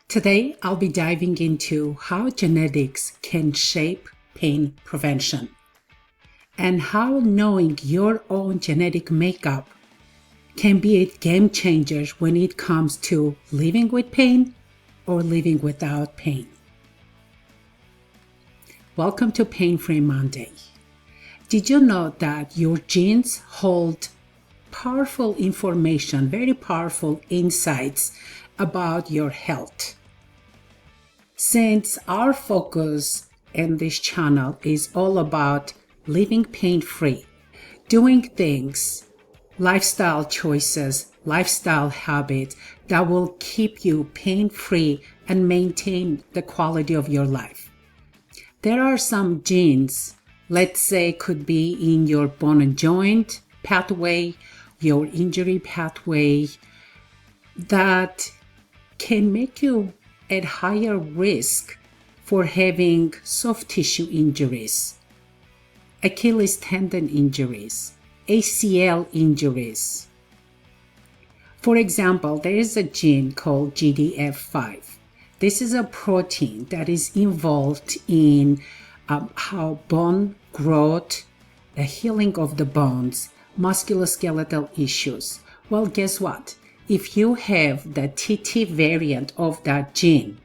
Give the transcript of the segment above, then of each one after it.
Today, I'll be diving into how genetics can shape pain prevention and how knowing your own genetic makeup can be a game changer when it comes to living with pain or living without pain. Welcome to Pain-Free Monday. Did you know that your genes hold powerful information, very powerful insights about your health? Since our focus in this channel is all about living pain-free, doing things, lifestyle choices, lifestyle habits that will keep you pain-free and maintain the quality of your life. There are some genes, let's say could be in your bone and joint pathway, your injury pathway, that can make you at higher risk for having soft tissue injuries, Achilles tendon injuries, ACL injuries. For example, there is a gene called GDF5. This is a protein that is involved in how bone growth, the healing of the bones, musculoskeletal issues. Well, guess what? If you have the TT variant of that gene,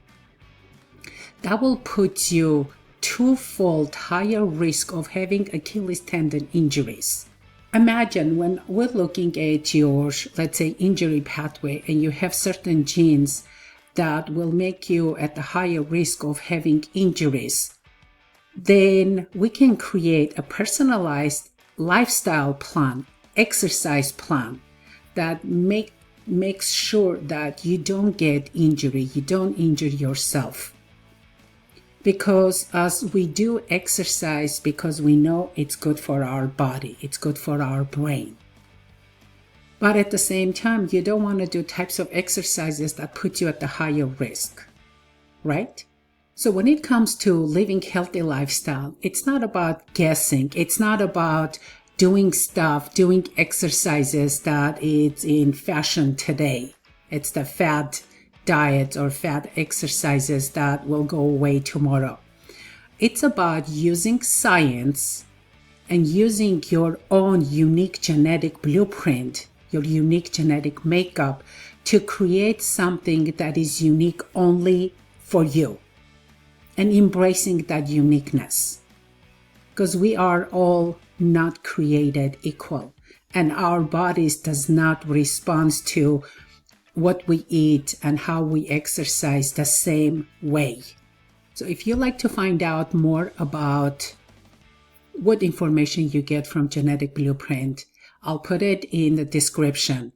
that will put you twofold higher risk of having Achilles tendon injuries. Imagine when we're looking at your, let's say, injury pathway and you have certain genes that will make you at the higher risk of having injuries, then we can create a personalized lifestyle plan, exercise plan that makes sure that you don't get injury, you don't injure yourself. Because as we do exercise, because we know it's good for our body, it's good for our brain. But at the same time, you don't want to do types of exercises that put you at the higher risk, right? So when it comes to living healthy lifestyle, it's not about guessing. It's not about doing exercises that is in fashion today. It's the fad diets or fad exercises that will go away tomorrow. It's about using science and using your own unique genetic blueprint, your unique genetic makeup to create something that is unique only for you and embracing that uniqueness. Because we are all not created equal and our bodies does not respond to what we eat and how we exercise the same way. So if you like to find out more about what information you get from Genetic Blueprint, I'll put it in the description.